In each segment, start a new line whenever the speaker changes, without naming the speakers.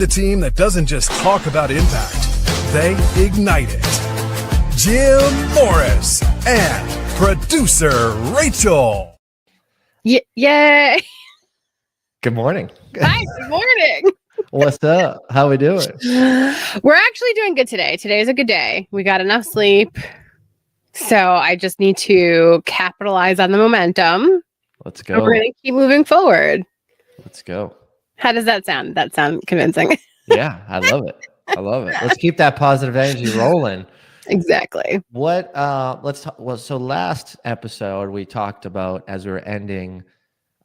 The team that doesn't just talk about impact, they ignite it. Jim Morris and producer Rachel.
Yay!
Good morning.
Hi, good morning.
What's up? How we doing?
We're actually doing good today. Today is a good day. We got enough sleep. So I just need to capitalize on the momentum.
Let's go.
And we're going to keep moving forward.
Let's go.
How does that sound? That sound convincing?
Yeah, I love it. I love it. Let's keep that positive energy rolling.
Exactly.
What let's talk, well, so last episode we talked about, as we were ending,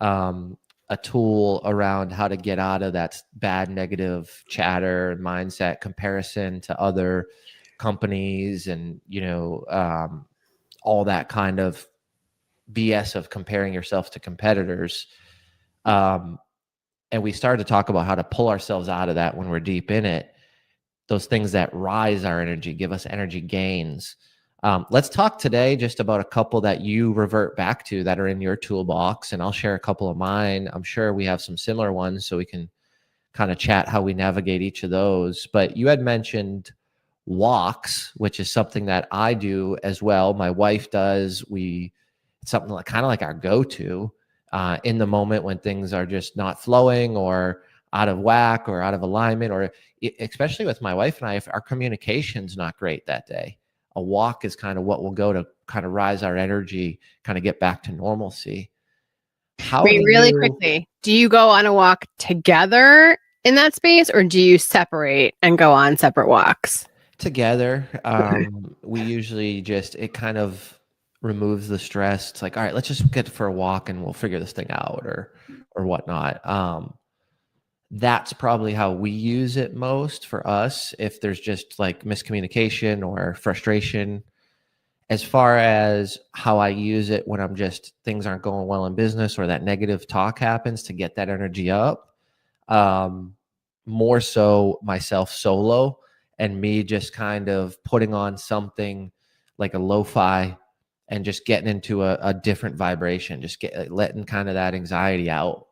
a tool around how to get out of that bad negative chatter and mindset, comparison to other companies, and all that kind of BS of comparing yourself to competitors. And we started to talk about how to pull ourselves out of that when we're deep in it. Those things that rise our energy, give us energy gains. Let's talk today just about a couple that you revert back to that are in your toolbox, and I'll share a couple of mine. I'm sure we have some similar ones, so we can kind of chat how we navigate each of those. But you had mentioned walks, which is something that I do as well. My wife does. It's something like, kind of like our go-to in the moment when things are just not flowing or out of whack or out of alignment, or especially with my wife and I, if our communication's not great that day, a walk is kind of what we'll go to kind of rise our energy, kind of get back to normalcy.
Quickly, do you go on a walk together in that space, or do you separate and go on separate walks?
Together. We usually it kind of removes the stress. It's like, all right, let's just get for a walk and we'll figure this thing out or whatnot. That's probably how we use it most for us, if there's just like miscommunication or frustration. As far as how I use it when things aren't going well in business, or that negative talk happens, to get that energy up, more so myself solo, and me just kind of putting on something like a lo-fi and just getting into a different vibration, just letting kind of that anxiety out.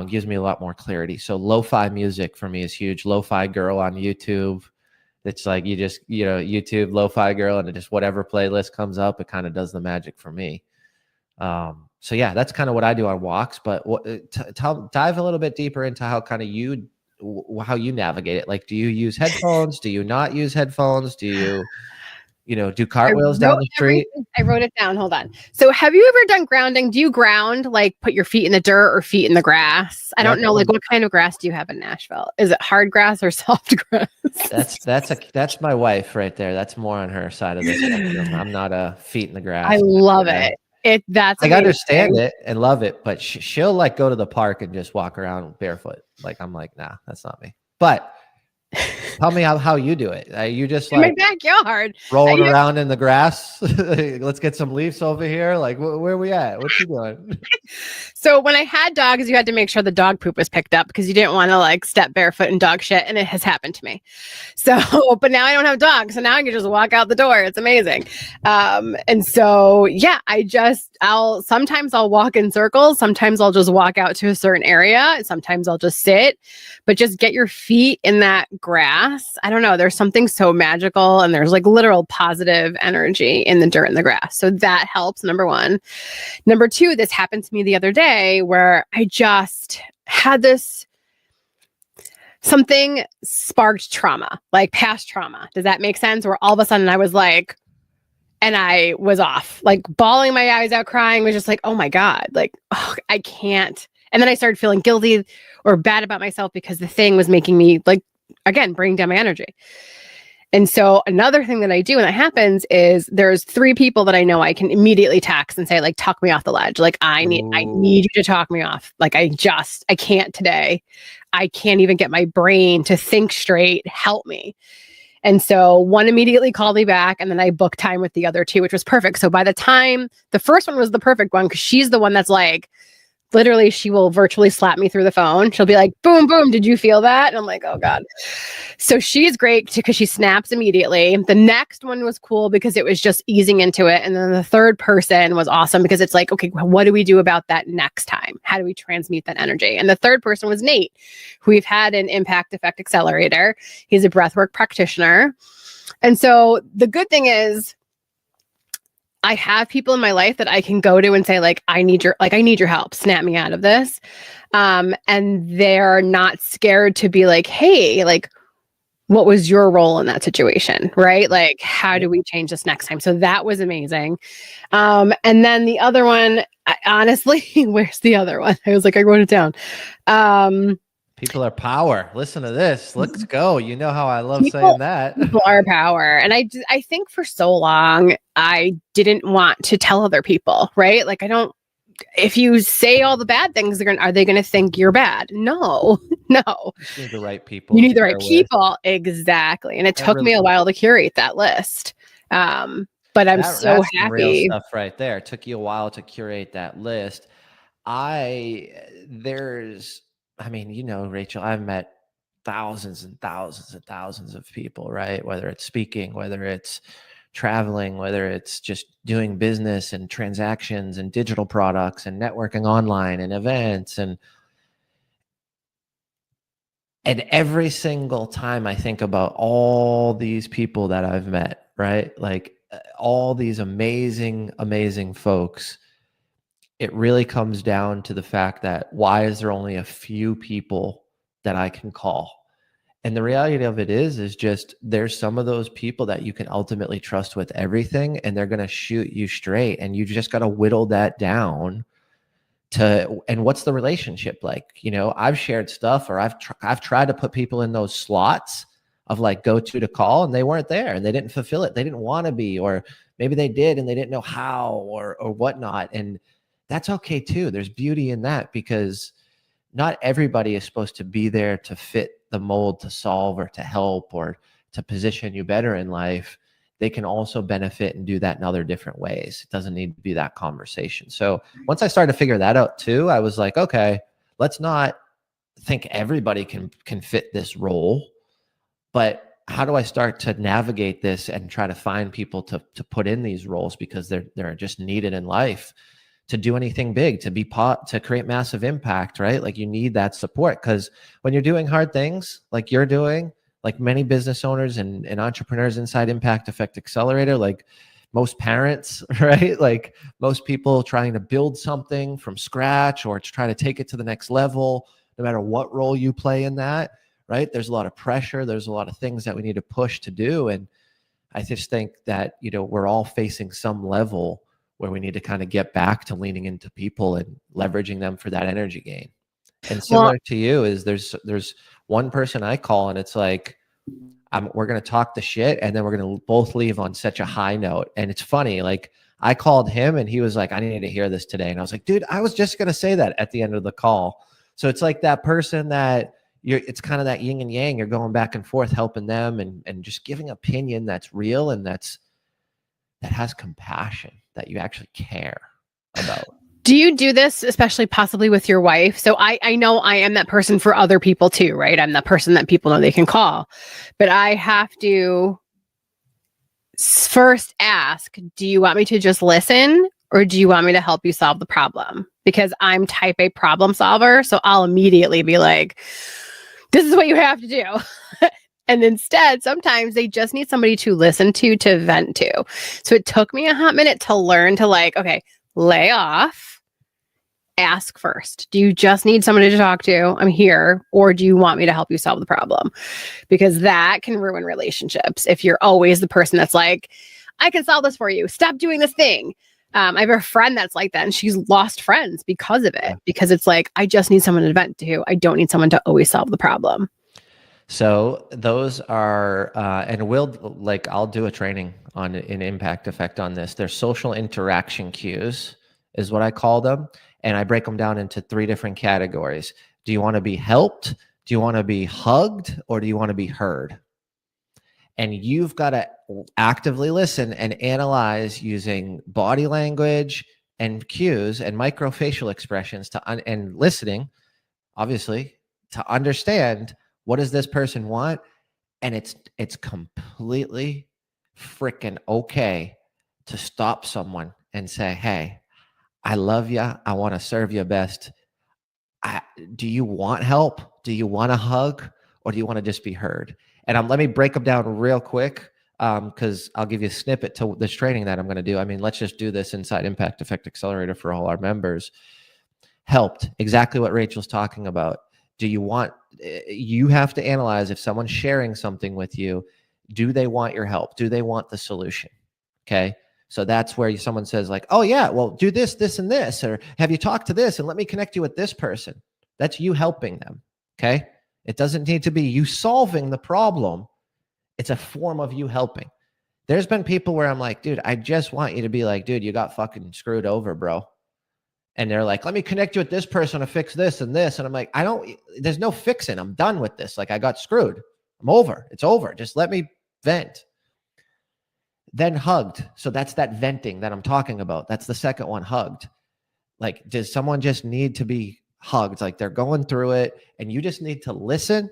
Gives me a lot more clarity. So lo-fi music for me is huge. Lo-fi girl on YouTube. It's like YouTube lo-fi girl, and it just whatever playlist comes up, it kind of does the magic for me. So yeah, that's kind of what I do on walks. But dive a little bit deeper into how you navigate it. Like, do you use headphones? Do you not use headphones? Do you do cartwheels down the street?
I wrote it down. Hold on. So have you ever done grounding? Do you ground, like put your feet in the dirt or feet in the grass? I don't know. Like, what kind of grass do you have in Nashville? Is it hard grass or soft grass?
That's my wife right there. That's more on her side of the spectrum. I'm not a feet in the grass.
I love it. I
understand it and love it, but she'll like go to the park and just walk around barefoot. Like, I'm like, nah, that's not me. But tell me how you do it. You just like
in my backyard
rolling around in the grass. Let's get some leaves over here. Like, where are we at? What you doing?
So when I had dogs, you had to make sure the dog poop was picked up, because you didn't want to like step barefoot in dog shit. And it has happened to me. So, but now I don't have dogs. So now I can just walk out the door. It's amazing. And so, yeah, sometimes I'll walk in circles. Sometimes I'll just walk out to a certain area. Sometimes I'll just sit, but just get your feet in that grass. I don't know. There's something so magical, and there's like literal positive energy in the dirt and the grass. So that helps. Number one. Number two, this happened to me the other day where I just had something sparked trauma, like past trauma. Does that make sense? Where all of a sudden I was like, and I was off, like bawling my eyes out, crying, was just like, oh my God, like, oh, I can't. And then I started feeling guilty or bad about myself because the thing was making me, like, again, bring down my energy. And so another thing that I do when that happens is there's 3 people that I know I can immediately text and say, like, talk me off the ledge. Like, I need you to talk me off. Like, I can't today. I can't even get my brain to think straight. Help me. And so one immediately called me back, and then I booked time with the other 2, which was perfect. So by the time the first one was the perfect one, because she's the one that's like, literally, she will virtually slap me through the phone. She'll be like, boom, boom. Did you feel that? And I'm like, oh God. So she's great because she snaps immediately. The next one was cool because it was just easing into it. And then the third person was awesome because it's like, okay, what do we do about that next time? How do we transmute that energy? And the third person was Nate, who we've had an Impact Effect Accelerator. He's a breathwork practitioner. And so the good thing is, I have people in my life that I can go to and say, like, I need your help. Snap me out of this. And they're not scared to be like, hey, like, what was your role in that situation? Right? Like, how do we change this next time? So that was amazing. And then the other one, honestly, where's the other one? I was like, I wrote it down.
People are power. Listen to this. Let's go. You know how I love saying that.
People are power. And I think for so long, I didn't want to tell other people, right? Like, if you say all the bad things, are they going to think you're bad? No.
You need the right people.
You need the right people. Exactly. And it took me a while to curate that list. But I'm so happy.
Real stuff right there. It took you a while to curate that list. Rachel, I've met thousands and thousands and thousands of people, right? Whether it's speaking, whether it's traveling, whether it's just doing business and transactions and digital products and networking online and events. And every single time I think about all these people that I've met, right? Like all these amazing, amazing folks, it really comes down to the fact that why is there only a few people that I can call? And the reality of it is just there's some of those people that you can ultimately trust with everything, and they're going to shoot you straight. And you just got to whittle that down and what's the relationship like? I've shared stuff, or I've tried to put people in those slots of like go to call, and they weren't there and they didn't fulfill it. They didn't want to be, or maybe they did and they didn't know how or whatnot. And that's okay too. There's beauty in that, because not everybody is supposed to be there to fit the mold, to solve or to help or to position you better in life. They can also benefit and do that in other different ways. It doesn't need to be that conversation. So once I started to figure that out too, I was like, okay, let's not think everybody can fit this role, but how do I start to navigate this and try to find people to put in these roles, because they're just needed in life to do anything big, to create massive impact, right? Like you need that support, because when you're doing hard things like you're doing, like many business owners and entrepreneurs inside Impact Effect Accelerator, like most parents, right? Like most people trying to build something from scratch or to try to take it to the next level, no matter what role you play in that, right? There's a lot of pressure. There's a lot of things that we need to push to do. And I just think that, we're all facing some level where we need to kind of get back to leaning into people and leveraging them for that energy gain. And similar to you is there's one person I call, and it's like, we're going to talk the shit, and then we're going to both leave on such a high note. And it's funny, like I called him and he was like, I needed to hear this today. And I was like, dude, I was just going to say that at the end of the call. So it's like that person that it's kind of that yin and yang. You're going back and forth, helping them and just giving opinion that's real and that has compassion, that you actually care about.
Do you do this, especially possibly with your wife? So I know I am that person for other people too, right? I'm that person that people know they can call, but I have to first ask, do you want me to just listen, or do you want me to help you solve the problem? Because I'm type A problem solver. So I'll immediately be like, this is what you have to do. And instead, sometimes they just need somebody to listen to vent to. So it took me a hot minute to learn to like, okay, lay off, ask first. Do you just need somebody to talk to? I'm here. Or do you want me to help you solve the problem? Because that can ruin relationships. If you're always the person that's like, I can solve this for you. Stop doing this thing. I have a friend that's like that, and she's lost friends because of it, because it's like, I just need someone to vent to. I don't need someone to always solve the problem.
So those are, and I'll do a training on an Impact Effect on this. They're social interaction cues is what I call them. And I break them down into 3 different categories. Do you want to be helped? Do you want to be hugged? Or do you want to be heard? And you've got to actively listen and analyze using body language and cues and microfacial expressions and listening, obviously, to understand what does this person want. And it's completely freaking okay to stop someone and say, hey, I love you. I want to serve you best. Do you want help? Do you want a hug? Or do you want to just be heard? And let me break them down real quick, because I'll give you a snippet to this training that I'm going to do. I mean, let's just do this inside Impact Effect Accelerator for all our members. Helped, exactly what Rachel's talking about. Do you want, you have to analyze if someone's sharing something with you, do they want your help? Do they want the solution? Okay. So that's where someone says like, oh yeah, well do this, this, and this, or have you talked to this and let me connect you with this person. That's you helping them. Okay. It doesn't need to be you solving the problem. It's a form of you helping. There's been people where I'm like, dude, I just want you to be like, dude, you got fucking screwed over, bro. And they're like, let me connect you with this person to fix this and this. And I'm like, there's no fixing. I'm done with this. Like I got screwed. I'm over. It's over. Just let me vent. Then hugged. So that's that venting that I'm talking about. That's the second one, hugged. Like, does someone just need to be hugged? Like they're going through it and you just need to listen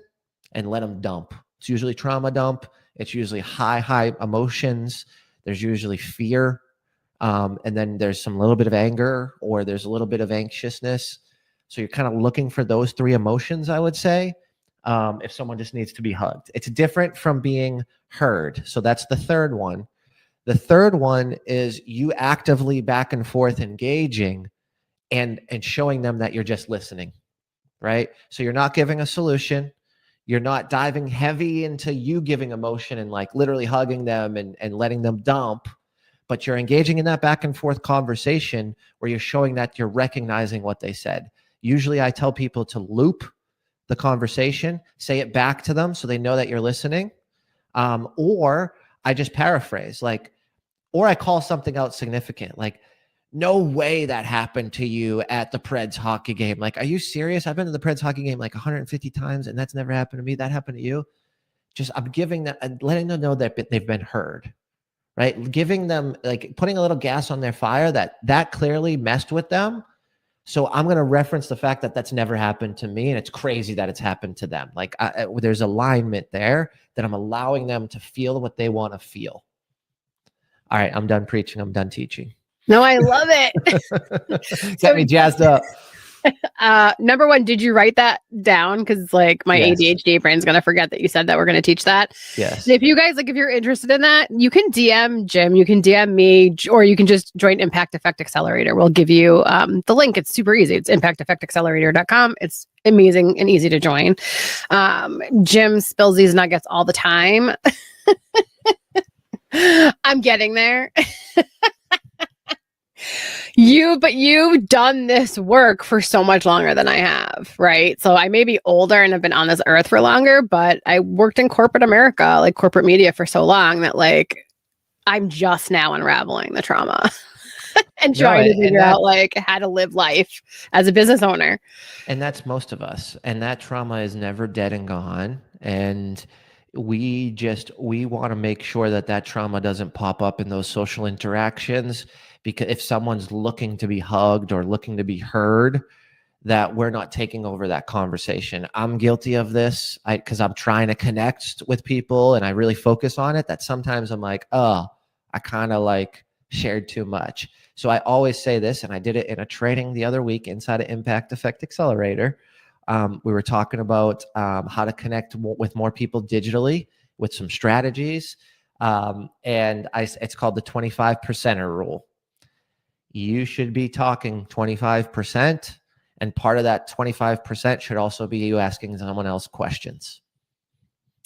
and let them dump. It's usually trauma dump. It's usually high emotions. There's usually fear. And then there's some little bit of anger or there's a little bit of anxiousness. So you're kind of looking for those three emotions, I would say, if someone just needs to be hugged. It's different from being heard. So that's the third one. The third one is you actively back and forth engaging and showing them that you're just listening, right? So you're not giving a solution. You're not diving heavy into you giving emotion and like literally hugging them and letting them dump, but you're engaging in that back and forth conversation where you're showing that you're recognizing what they said. Usually I tell people to loop the conversation, say it back to them so they know that you're listening. Or I just paraphrase, like, or I call something out significant, like, no way that happened to you at the Preds hockey game. Like, are you serious? I've been to the Preds hockey game like 150 times and that's never happened to me. That happened to you. Just, I'm giving them, letting them know that they've been heard, right? Giving them, like, putting a little gas on their fire that clearly messed with them. So I'm going to reference the fact that that's never happened to me. And it's crazy that it's happened to them. Like there's alignment there that I'm allowing them to feel what they want to feel. All right. I'm done preaching. I'm done teaching.
No, I love it.
Get me jazzed up.
Number one, did you write that down? Because like my ADHD brain's gonna forget that you said that we're gonna teach that.
Yes.
If you guys if you're interested in that, you can DM Jim, you can DM me, or you can just join Impact Effect Accelerator. We'll give you the link. It's super easy. It's impacteffectaccelerator.com. It's amazing and easy to join. Jim spills these nuggets all the time. I'm getting there. You've done this work for so much longer than I have, right? So I may be older and have been on this earth for longer, but I worked in corporate America, like corporate media for so long that like I'm just now unraveling the trauma and trying to figure out like how to live life as a business owner.
And that's most of us. And that trauma is never dead and gone. And we want to make sure that trauma doesn't pop up in those social interactions, because if someone's looking to be hugged or looking to be heard, that we're not taking over that conversation. I'm guilty of this because I'm trying to connect with people and I really focus on it, that sometimes I'm like, oh, I kind of like shared too much. So I always say this, and I did it in a training the other week inside of Impact Effect Accelerator. We were talking about how to connect with more people digitally with some strategies. It's called the 25%er rule. You should be talking 25%. And part of that 25% should also be you asking someone else questions.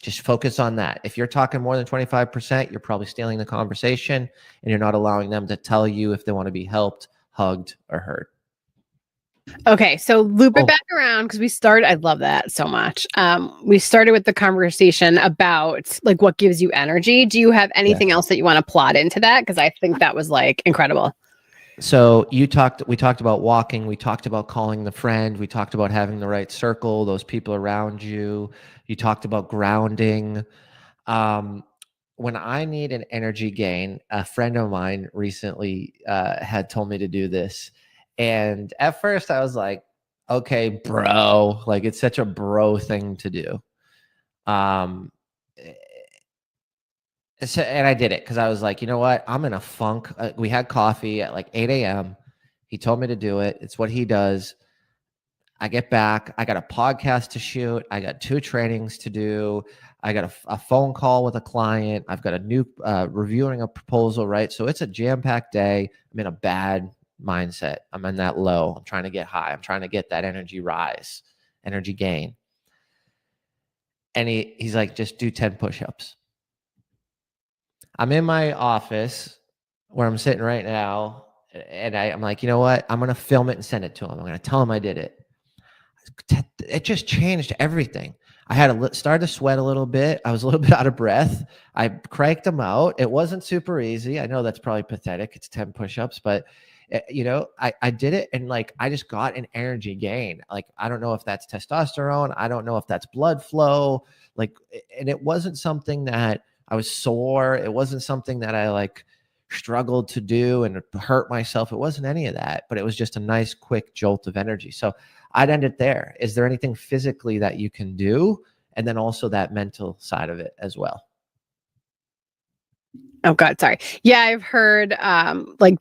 Just focus on that. If you're talking more than 25%, you're probably stealing the conversation and you're not allowing them to tell you if they want to be helped, hugged, or heard.
Okay, so loop it back around because I love that so much. We started with the conversation about like what gives you energy. Do you have anything else that you want to plot into that? Because I think that was like incredible.
So we talked about walking. We talked about calling the friend. We talked about having the right circle, those people around you. You talked about grounding. when I need an energy gain, a friend of mine recently had told me to do this. And at first I was like, okay, bro, like it's such a bro thing to do. Um, so, and I did it because I was like, you know what? I'm in a funk. We had coffee at like 8 a.m. He told me to do it. It's what he does. I get back. I got a podcast to shoot. I got 2 trainings to do. I got a phone call with a client. I've got a new reviewing a proposal, right? So it's a jam-packed day. I'm in a bad mindset. I'm in that low. I'm trying to get high. I'm trying to get that energy rise, energy gain. And he's like, just do 10 push-ups. I'm in my office where I'm sitting right now. And I'm like, you know what? I'm going to film it and send it to him. I'm going to tell him I did it. It just changed everything. I had started to sweat a little bit. I was a little bit out of breath. I cranked them out. It wasn't super easy. I know that's probably pathetic. It's 10 push-ups, but you know, I did it, and like I just got an energy gain. Like I don't know if that's testosterone. I don't know if that's blood flow. Like, and it wasn't something that I was sore. It wasn't something that I like struggled to do and hurt myself. It wasn't any of that, but it was just a nice quick jolt of energy. So I'd end it there. Is there anything physically that you can do? And then also that mental side of it as well.
Oh God, sorry. Yeah, I've heard like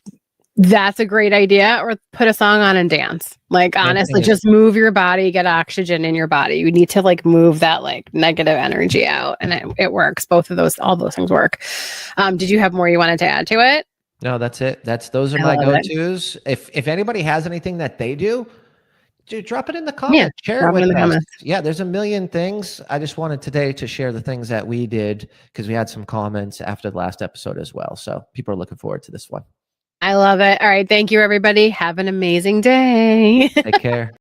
that's a great idea. Or put a song on and dance. Like honestly, just move your body, get oxygen in your body. You need to like move that like negative energy out, and it works. Both of those, all those things work. Did you have more you wanted to add to it?
No, that's it. Those are my go-tos. If anybody has anything that they do, dude, drop it in the comments.
Yeah,
share it with us. Yeah, there's a million things. I just wanted today to share the things that we did because we had some comments after the last episode as well. So people are looking forward to this one.
I love it. All right. Thank you, everybody. Have an amazing day.
Take care.